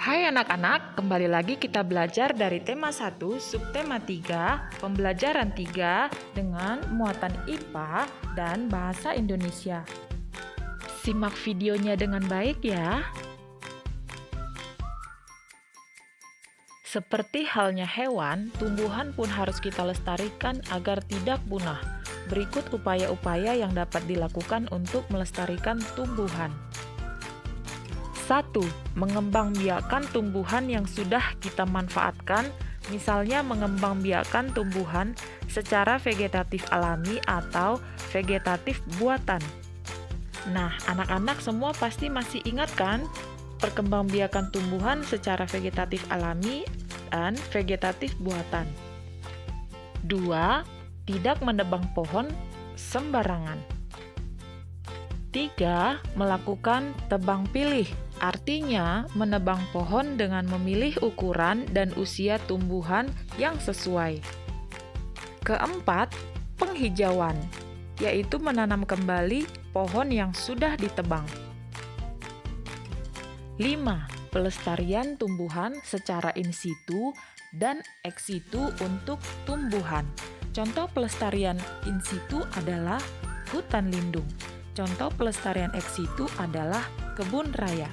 Hai anak-anak, kembali lagi kita belajar dari tema 1, subtema 3, pembelajaran 3 dengan muatan IPA dan bahasa Indonesia. Simak videonya dengan baik ya. Seperti halnya hewan, tumbuhan pun harus kita lestarikan agar tidak punah. Berikut upaya-upaya yang dapat dilakukan untuk melestarikan tumbuhan. 1. Mengembangbiakan tumbuhan yang sudah kita manfaatkan, misalnya mengembangbiakan tumbuhan secara vegetatif alami atau vegetatif buatan. Nah, anak-anak semua pasti masih ingat kan perkembangbiakan tumbuhan secara vegetatif alami dan vegetatif buatan. 2. Tidak menebang pohon sembarangan. 3. Melakukan tebang pilih. Artinya, menebang pohon dengan memilih ukuran dan usia tumbuhan yang sesuai. 4. Penghijauan, yaitu menanam kembali pohon yang sudah ditebang. 5. Pelestarian tumbuhan secara in situ dan ex situ untuk tumbuhan. Contoh pelestarian in situ adalah hutan lindung. Contoh pelestarian ex situ adalah kebun raya.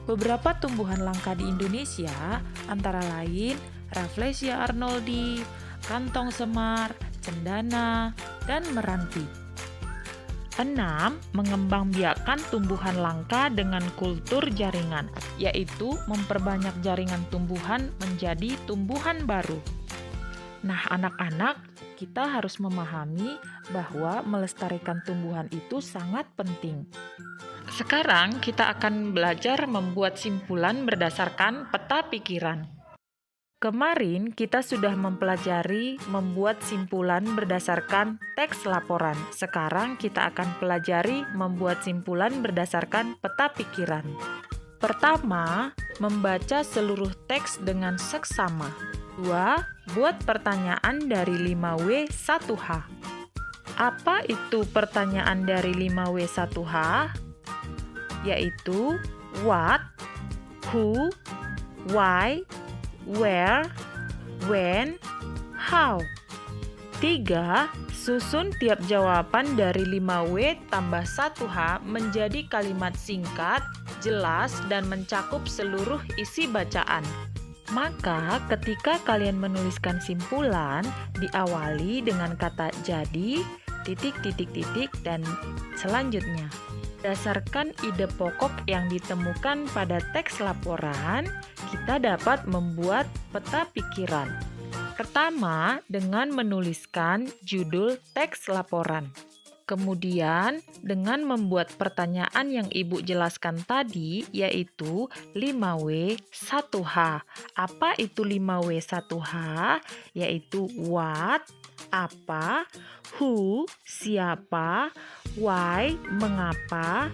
Beberapa tumbuhan langka di Indonesia antara lain Rafflesia arnoldi, kantong semar, cendana, dan meranti. 6. Mengembangbiakan tumbuhan langka dengan kultur jaringan, yaitu memperbanyak jaringan tumbuhan menjadi tumbuhan baru. Nah, anak-anak, kita harus memahami bahwa melestarikan tumbuhan itu sangat penting. Sekarang kita akan belajar membuat simpulan berdasarkan peta pikiran. Kemarin kita sudah mempelajari membuat simpulan berdasarkan teks laporan. Sekarang kita akan pelajari membuat simpulan berdasarkan peta pikiran. Pertama, membaca seluruh teks dengan seksama. 2. Buat pertanyaan dari 5W1H. Apa itu pertanyaan dari 5W1H? Yaitu what, who, why, where, when, how. 3. Susun tiap jawaban dari 5W tambah 1H menjadi kalimat singkat, jelas, dan mencakup seluruh isi bacaan. Maka ketika kalian menuliskan simpulan, diawali dengan kata jadi, titik, dan selanjutnya. Berdasarkan ide pokok yang ditemukan pada teks laporan, kita dapat membuat peta pikiran. Pertama, dengan menuliskan judul teks laporan. Kemudian, dengan membuat pertanyaan yang Ibu jelaskan tadi, yaitu 5W1H. Apa itu 5W1H? Yaitu what, apa, who, siapa, why, mengapa,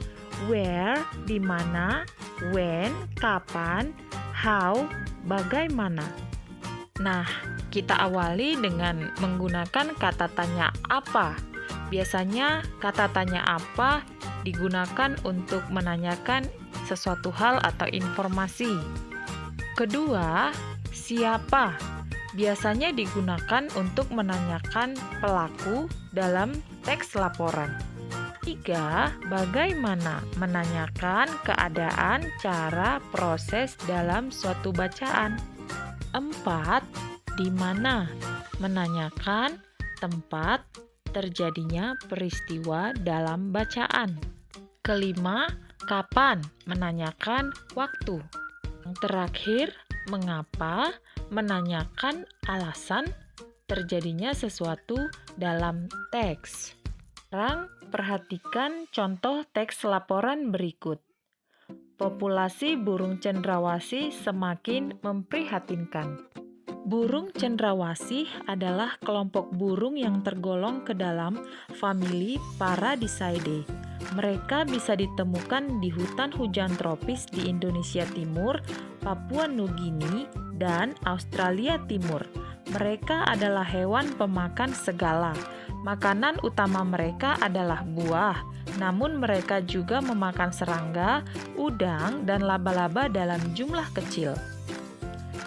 where, di mana, when, kapan, how, bagaimana. Nah, kita awali dengan menggunakan kata tanya apa. Biasanya kata tanya apa digunakan untuk menanyakan sesuatu hal atau informasi. Kedua, siapa? Biasanya digunakan untuk menanyakan pelaku dalam teks laporan. 3. Bagaimana? Menanyakan keadaan, cara, proses dalam suatu bacaan. 4. Di mana? Menanyakan tempat terjadinya peristiwa dalam bacaan. 5. Kapan? Menanyakan waktu. Yang terakhir, mengapa? Menanyakan alasan terjadinya sesuatu dalam teks. Sekarang perhatikan contoh teks laporan berikut. Populasi burung cendrawasih semakin memprihatinkan. Burung cendrawasih adalah kelompok burung yang tergolong ke dalam famili Paradiseidae. Mereka bisa ditemukan di hutan hujan tropis di Indonesia Timur, Papua Nugini, dan Australia Timur. Mereka adalah hewan pemakan segala. Makanan utama mereka adalah buah, namun mereka juga memakan serangga, udang, dan laba-laba dalam jumlah kecil.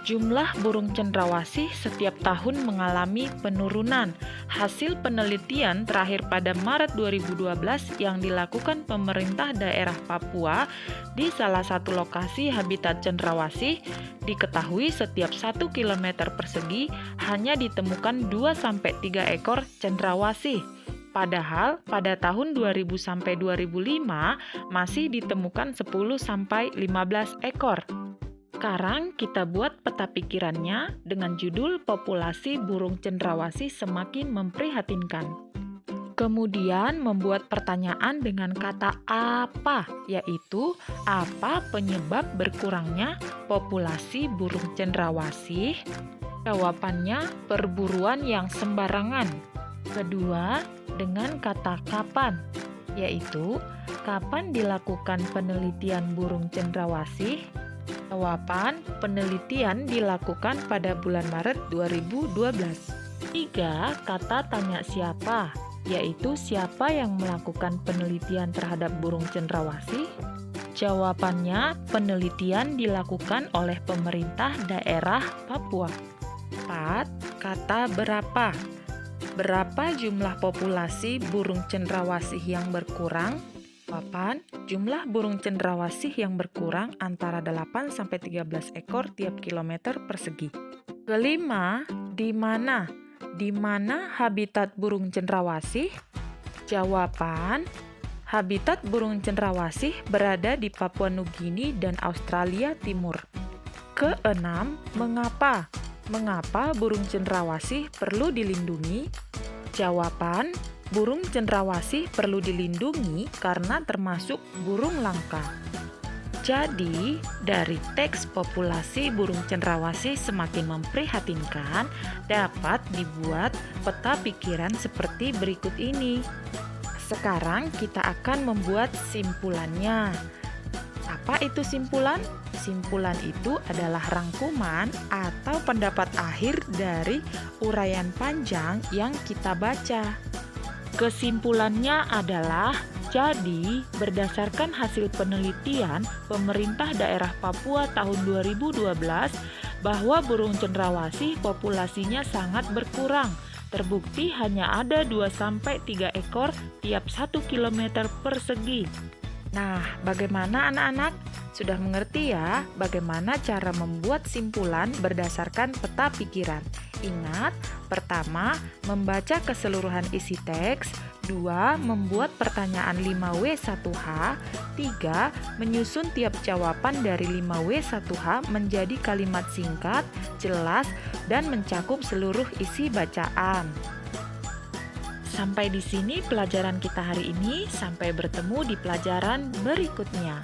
Jumlah burung cendrawasih setiap tahun mengalami penurunan. Hasil penelitian terakhir pada Maret 2012 yang dilakukan pemerintah daerah Papua di salah satu lokasi habitat cendrawasih diketahui setiap 1 km persegi hanya ditemukan 2-3 ekor cendrawasih. Padahal pada tahun 2000 sampai 2005 masih ditemukan 10 sampai 15 ekor. Sekarang kita buat peta pikirannya dengan judul Populasi Burung Cendrawasih Semakin Memprihatinkan. Kemudian membuat pertanyaan dengan kata apa, yaitu apa penyebab berkurangnya populasi burung cendrawasih? Jawabannya perburuan yang sembarangan. Kedua, dengan kata kapan, yaitu kapan dilakukan penelitian burung cendrawasih? Jawaban penelitian dilakukan pada bulan Maret 2012. 3. Kata tanya siapa, yaitu siapa yang melakukan penelitian terhadap burung cendrawasih? Jawabannya penelitian dilakukan oleh pemerintah daerah Papua. 4. Kata berapa. Berapa jumlah populasi burung cendrawasih yang berkurang? Jawaban, jumlah burung cendrawasih yang berkurang antara 8-13 ekor tiap kilometer persegi. Kelima, di mana? Di mana habitat burung cendrawasih? Jawaban, habitat burung cendrawasih berada di Papua Nugini dan Australia Timur. Keenam, mengapa? Mengapa burung cendrawasih perlu dilindungi? Jawaban, burung cendrawasih perlu dilindungi karena termasuk burung langka. Jadi, dari teks populasi burung cendrawasih semakin memprihatinkan, dapat dibuat peta pikiran seperti berikut ini. Sekarang kita akan membuat simpulannya. Apa itu simpulan? Simpulan itu adalah rangkuman atau pendapat akhir dari uraian panjang yang kita baca. Kesimpulannya adalah, jadi berdasarkan hasil penelitian pemerintah daerah Papua tahun 2012 bahwa burung cendrawasih populasinya sangat berkurang. Terbukti hanya ada 2-3 ekor tiap 1 km persegi. Nah, bagaimana anak-anak? Sudah mengerti ya bagaimana cara membuat simpulan berdasarkan peta pikiran? Ingat, pertama, membaca keseluruhan isi teks. 2. Membuat pertanyaan 5W1H. 3. Menyusun tiap jawaban dari 5W1H menjadi kalimat singkat, jelas, dan mencakup seluruh isi bacaan. Sampai di sini pelajaran kita hari ini. Sampai bertemu di pelajaran berikutnya.